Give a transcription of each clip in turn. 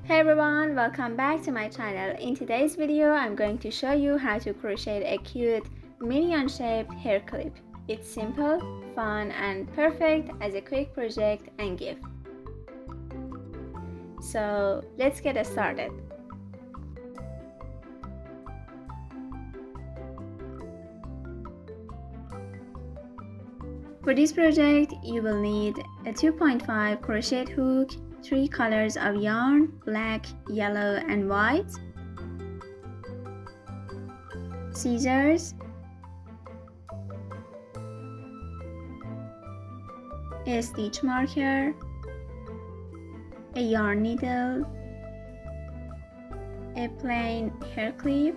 Hey everyone, welcome back to my channel. In today's video, I'm going to show you how to crochet a cute minion shaped hair clip. It's simple, fun, and perfect as a quick project and gift. So let's get started. For this project, you will need a 2.5 crochet hook, 3 colors of yarn, black, yellow, and white, scissors, a stitch marker, a yarn needle, a plain hair clip,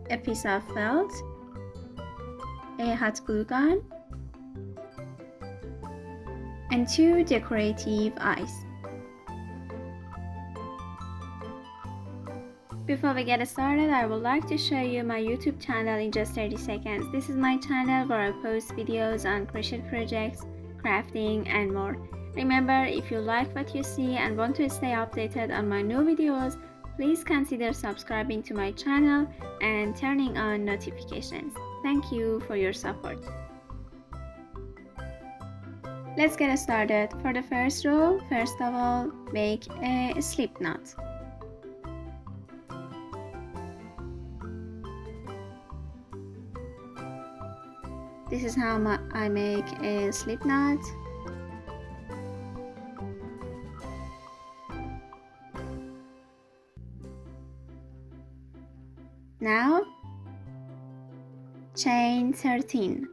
a piece of felt, a hot glue gun, and 2 decorative eyes. Before we get started, I would like to show you my YouTube channel in just 30 seconds. This is my channel where I post videos on crochet projects, crafting, and more. Remember, if you like what you see and want to stay updated on my new videos, please consider subscribing to my channel and turning on notifications. Thank you for your support. Let's get started. For the first row, first of all, make a slip knot. This is how I make a slip knot. Now, chain 13.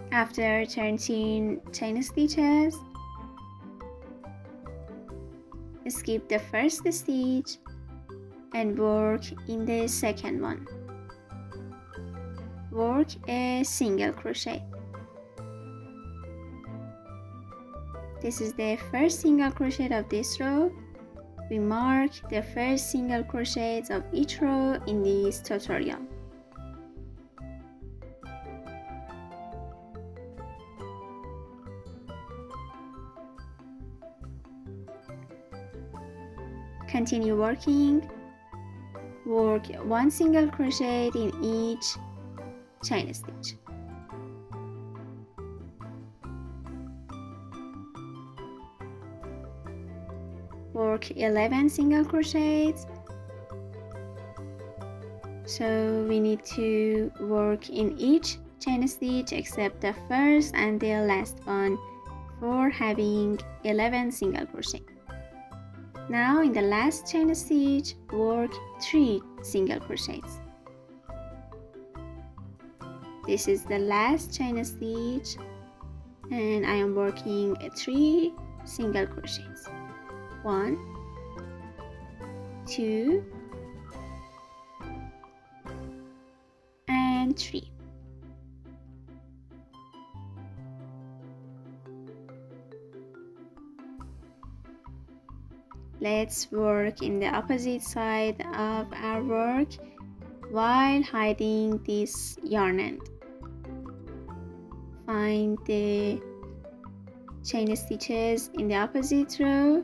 After 13 chain stitches, skip the first stitch and work in the second one. Work a single crochet. This is the first single crochet of this row. We mark the first single crochets of each row in this tutorial. Continue working. Work 1 single crochet in each chain stitch. Work 11 single crochets. So we need to work in each chain stitch except the first and the last one for having 11 single crochet. Now in the last chain stitch, work 3 single crochets. This is the last chain stitch and I am working 3 single crochets. 1, 2, and 3. Let's work in the opposite side of our work while hiding this yarn end. Find the chain stitches in the opposite row.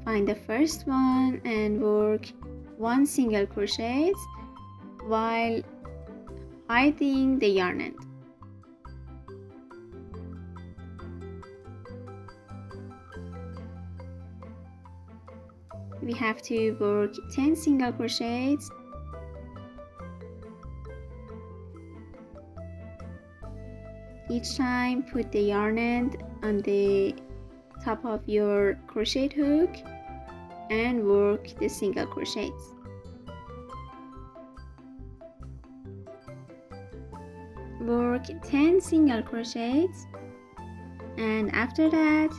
Find the first one and work 1 single crochet while hiding the yarn end. We have to work 10 single crochets. Each time, put the yarn end on the top of your crochet hook and work the single crochets. Work 10 single crochets, and after that,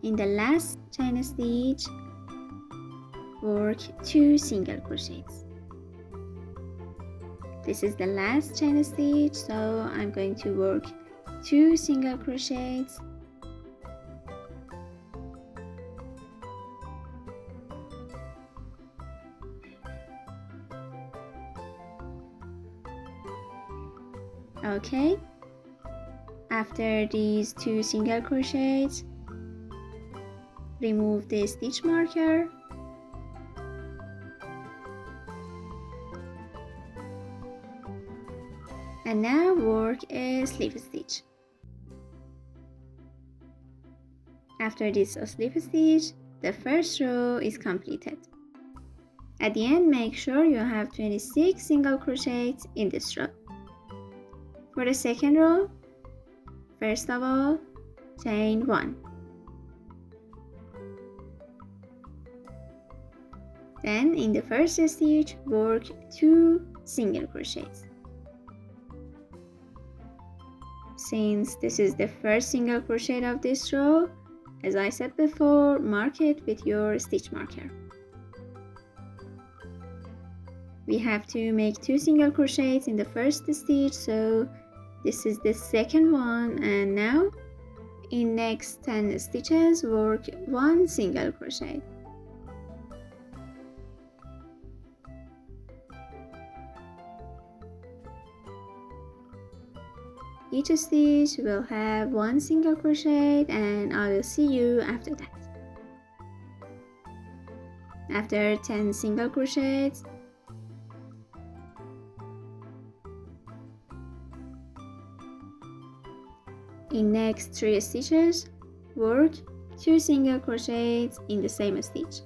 in the last chain stitch, work 2 single crochets. This is the last chain stitch, so I'm going to work 2 single crochets. Okay, after these 2 single crochets, remove the stitch marker and now work a slip stitch. After this slip stitch, the first row is completed. At the end, make sure you have 26 single crochets in this row. For the second row, first of all, chain 1. Then in the first stitch, work 2 single crochets. Since this is the first single crochet of this row, as I said before, mark it with your stitch marker. We have to make 2 single crochets in the first stitch, so this is the second one, and now in next 10 stitches work 1 single crochet. Each stitch will have 1 single crochet, and I will see you after that. After 10 single crochets, in next 3 stitches, work 2 single crochets in the same stitch.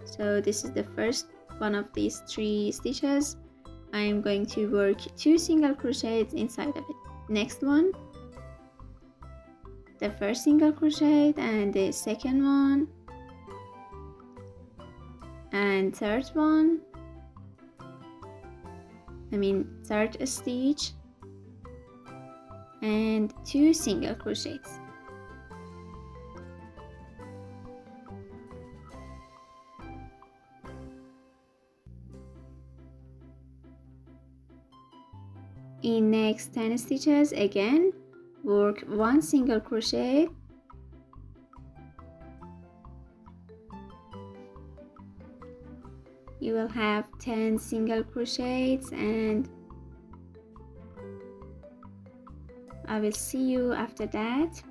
So this is the first one of these 3 stitches. I am going to work 2 single crochets inside of it. Next one, the first single crochet and the second one, and third one, third stitch, and 2 single crochets. In next 10 stitches, again work 1 single crochet, you will have 10 single crochets, and I will see you after that.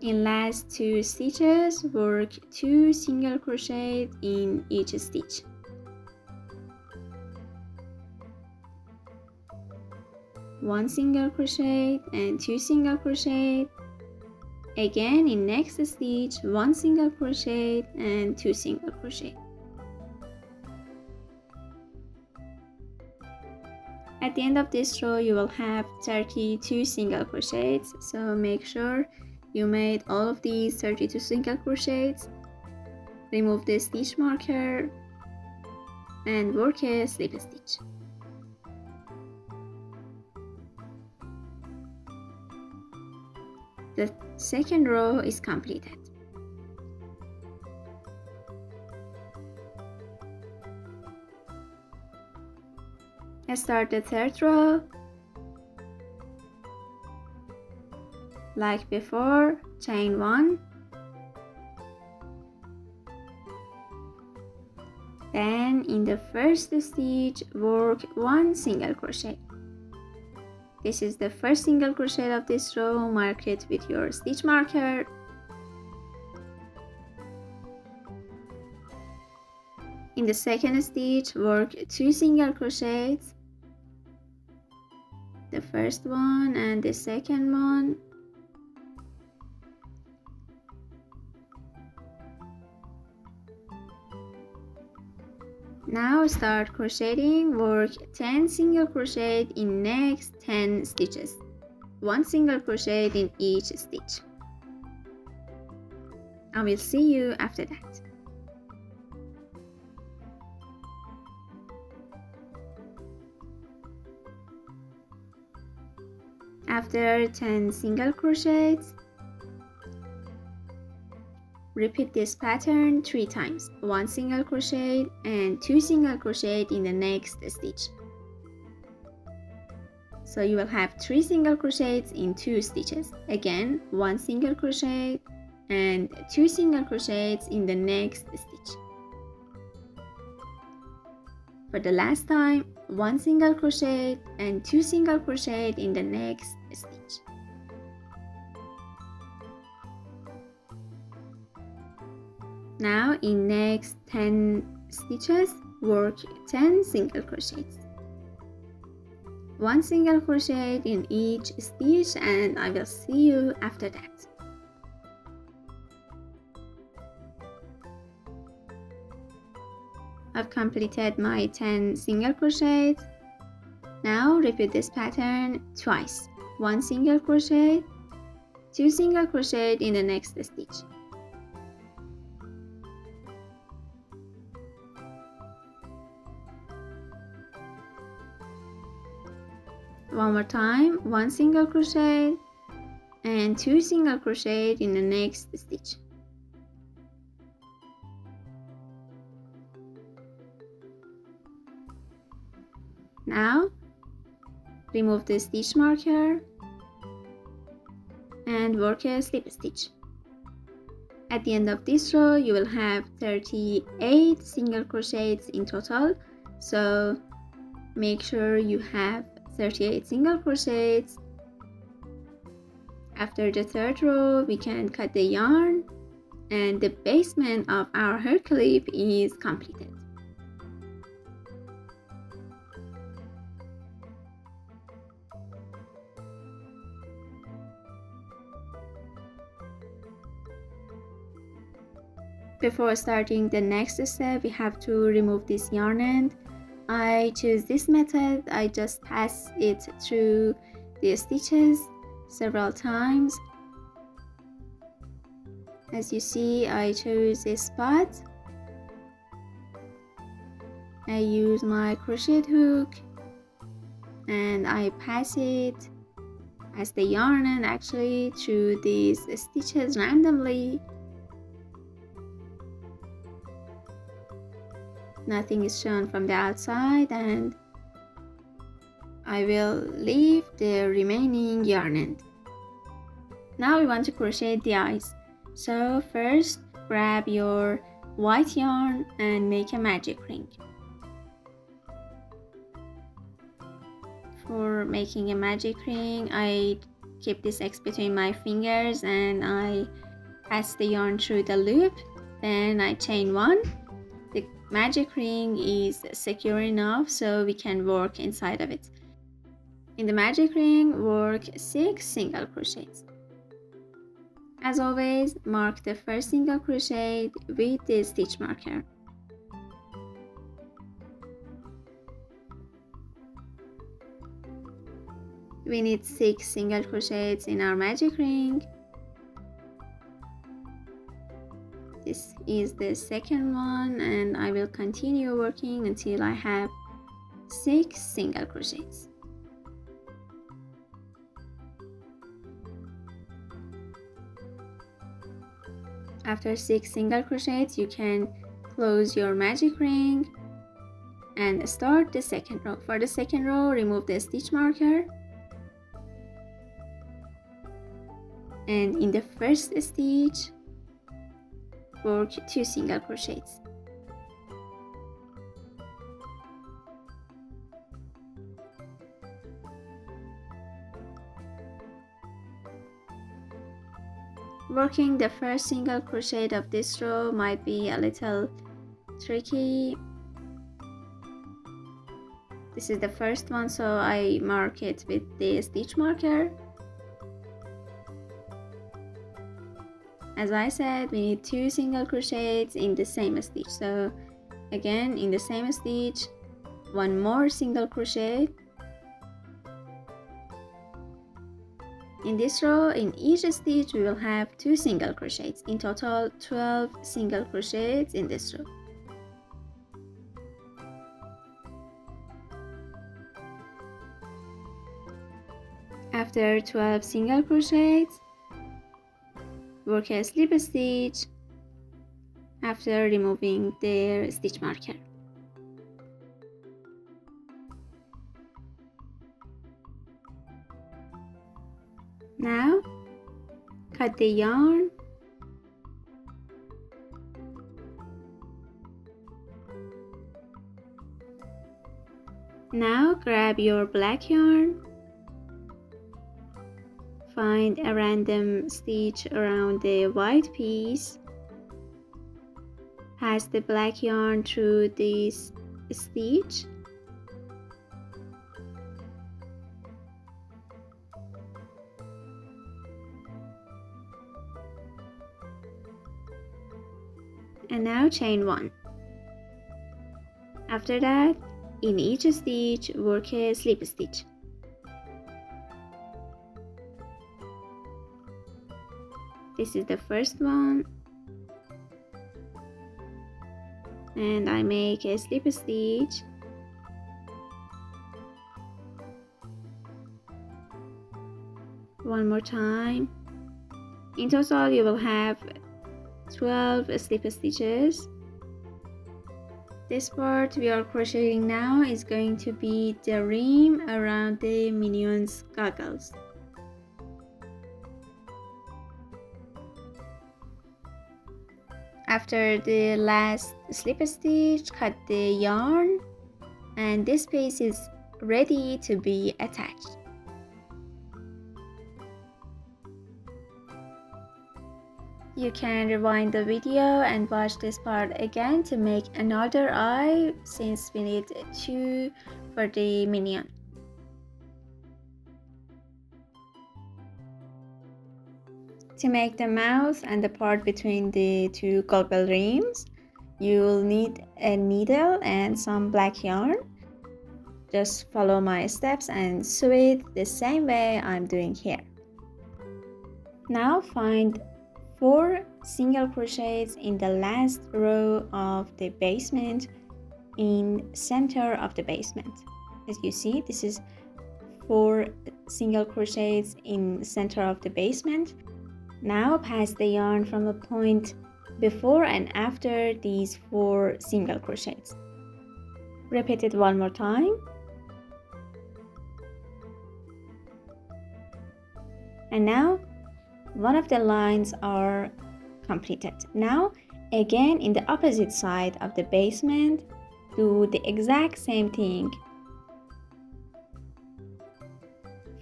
In last 2 stitches, work 2 single crochet in each stitch. One single crochet and 2 single crochet. Again in next stitch, 1 single crochet and 2 single crochet. At the end of this row, you will have 32 single crochets, so make sure you made all of these 32 single crochets. Remove the stitch marker and work a slip stitch. The second row is completed. Let's start the third row. Like before, chain 1, then in the first stitch work 1 single crochet. This is the first single crochet of this row, mark it with your stitch marker. In the second stitch, work 2 single crochets, the first one and the second one. Now start crocheting, work 10 single crochet in next 10 stitches, 1 single crochet in each stitch. I will see you after that. After 10 single crochets, Repeat this pattern 3 times, 1 single crochet and 2 single crochet in the next stitch. So you will have 3 single crochets in 2 stitches. Again, 1 single crochet and 2 single crochets in the next stitch. For the last time, 1 single crochet and 2 single crochet in the next stitch. Now in next 10 stitches, work 10 single crochets. 1 single crochet in each stitch, and I will see you after that. I've completed my 10 single crochets. Now repeat this pattern twice. 1 single crochet, 2 single crochet in the next stitch. One more time, 1 single crochet and 2 single crochet in the next stitch. Now remove the stitch marker and work a slip stitch. At the end of this row you will have 38 single crochets in total, so make sure you have 38 single crochets. After the third row we can cut the yarn and the basement of our hair clip is completed. Before starting the next step, we have to remove this yarn end. I choose this method. I just pass it through the stitches several times. As you see, I chose a spot. I use my crochet hook and I pass the yarn end actually through these stitches randomly. Nothing is shown from the outside, and I will leave the remaining yarn end. Now we want to crochet the eyes. So first grab your white yarn and make a magic ring. For making a magic ring, I keep this X between my fingers and I pass the yarn through the loop. Then I chain 1. The magic ring is secure enough so we can work inside of it. In the magic ring, work 6 single crochets. As always, mark the first single crochet with the stitch marker. We need 6 single crochets in our magic ring. This is the second one, and I will continue working until I have 6 single crochets. After 6 single crochets, you can close your magic ring and start the second row. For the second row, remove the stitch marker. And in the first stitch, work 2 single crochets. Working the first single crochet of this row might be a little tricky. This is the first one, so I mark it with the stitch marker. As I said, we need 2 single crochets in the same stitch. So again, in the same stitch, 1 more single crochet. In this row, in each stitch, we will have 2 single crochets. In total, 12 single crochets in this row. After 12 single crochets, work a slip stitch after removing the stitch marker. Now cut the yarn. Now grab your black yarn. Find a random stitch around the white piece. Pass the black yarn through this stitch. And now chain 1. After that, in each stitch, work a slip stitch. This is the first one. And I make a slip stitch. One more time. In total, you will have 12 slip stitches. This part we are crocheting now is going to be the rim around the Minion's goggles. After the last slip stitch, cut the yarn, and this piece is ready to be attached. You can rewind the video and watch this part again to make another eye, since we need 2 for the minion. To make the mouth and the part between the 2 goggle rims, you will need a needle and some black yarn. Just follow my steps and sew it the same way I'm doing here. Now find 4 single crochets in the last row of the basement in center of the basement. As you see, this is 4 single crochets in center of the basement. Now pass the yarn from a point before and after these 4 single crochets. Repeat it one more time. And now one of the lines are completed. Now again in the opposite side of the basement, do the exact same thing.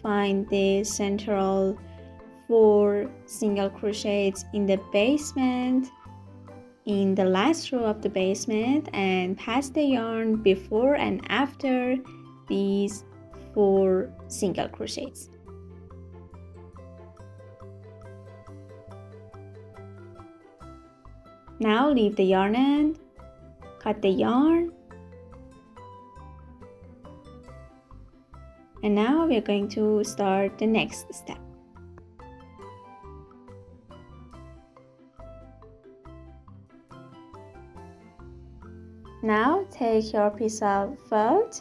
Find the central 4 single crochets in the basement, in the last row of the basement, and pass the yarn before and after these 4 single crochets. Now leave the yarn end, cut the yarn, and now we are going to start the next step. Now take your piece of felt,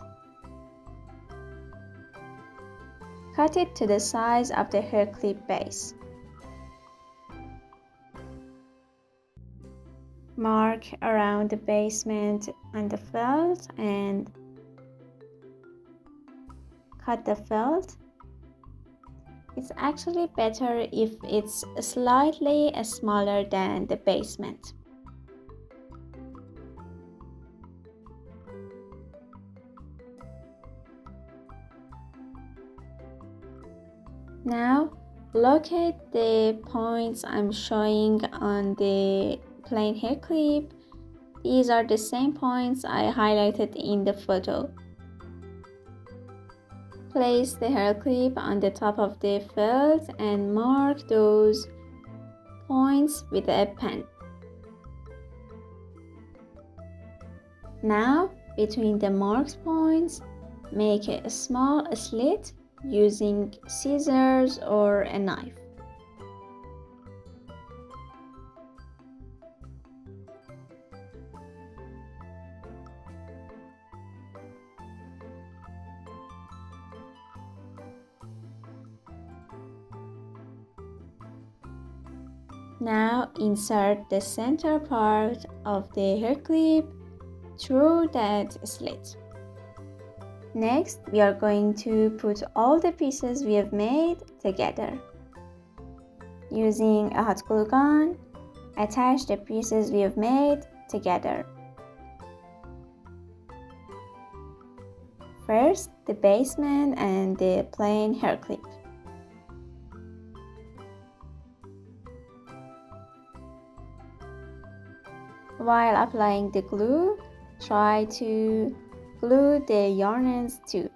cut it to the size of the hair clip base. Mark around the basement on the felt and cut the felt. It's actually better if it's slightly smaller than the basement. Now locate the points I'm showing on the plain hair clip. These are the same points I highlighted in the photo. Place the hair clip on the top of the felt and mark those points with a pen. Now between the marked points, make a small slit using scissors or a knife. Now insert the center part of the hair clip through that slit. Next, we are going to put all the pieces we have made together. Using a hot glue gun, attach the pieces we have made together. First, the basement and the plain hair clip. While applying the glue, try to glue the yarn ends too.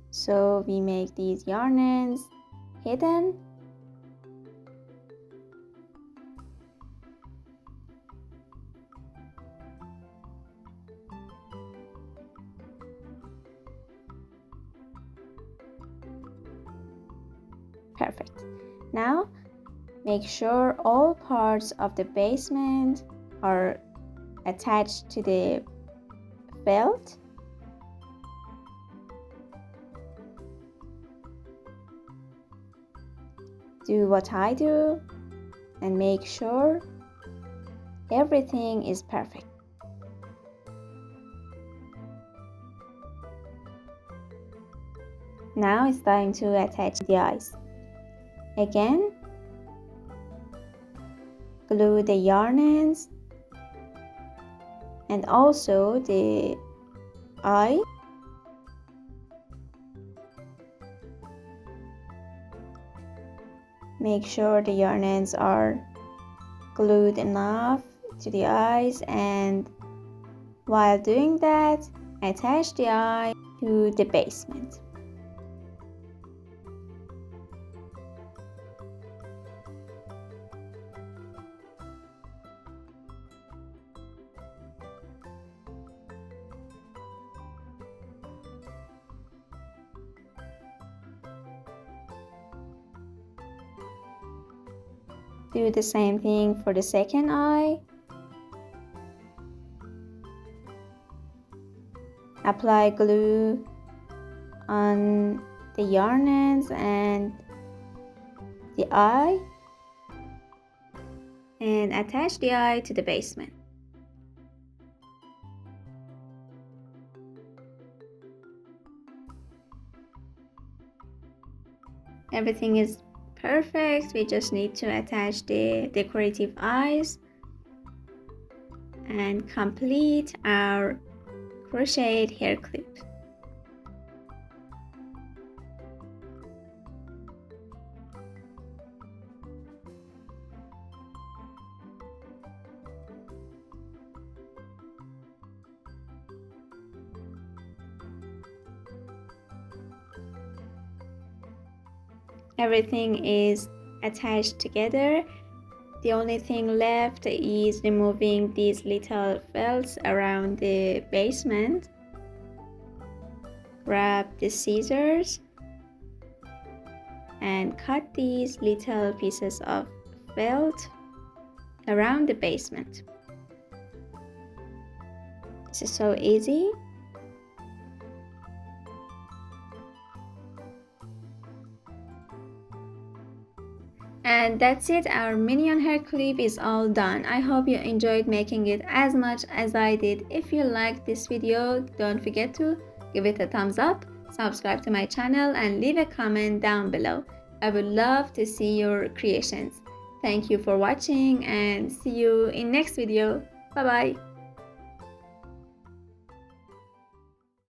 So we make these yarn ends hidden. Perfect. Now make sure all parts of the basement are attached to the felt. Do what I do and make sure everything is perfect. Now it's time to attach the eyes. Again, glue the yarn ends and also the eye. Make sure the yarn ends are glued enough to the eyes, and while doing that, attach the eye to the basement. Do the same thing for the second eye. Apply glue on the yarn ends and the eye, and attach the eye to the basement. Everything is perfect. We just need to attach the decorative eyes and complete our crocheted hair clip. Everything is attached together. The only thing left is removing these little felts around the basement. Grab the scissors and cut these little pieces of felt around the basement. This is so easy. And that's it, our minion hair clip is all done. I hope you enjoyed making it as much as I did. If you liked this video, don't forget to give it a thumbs up, subscribe to my channel, and leave a comment down below. I would love to see your creations. Thank you for watching and see you in next video. Bye bye.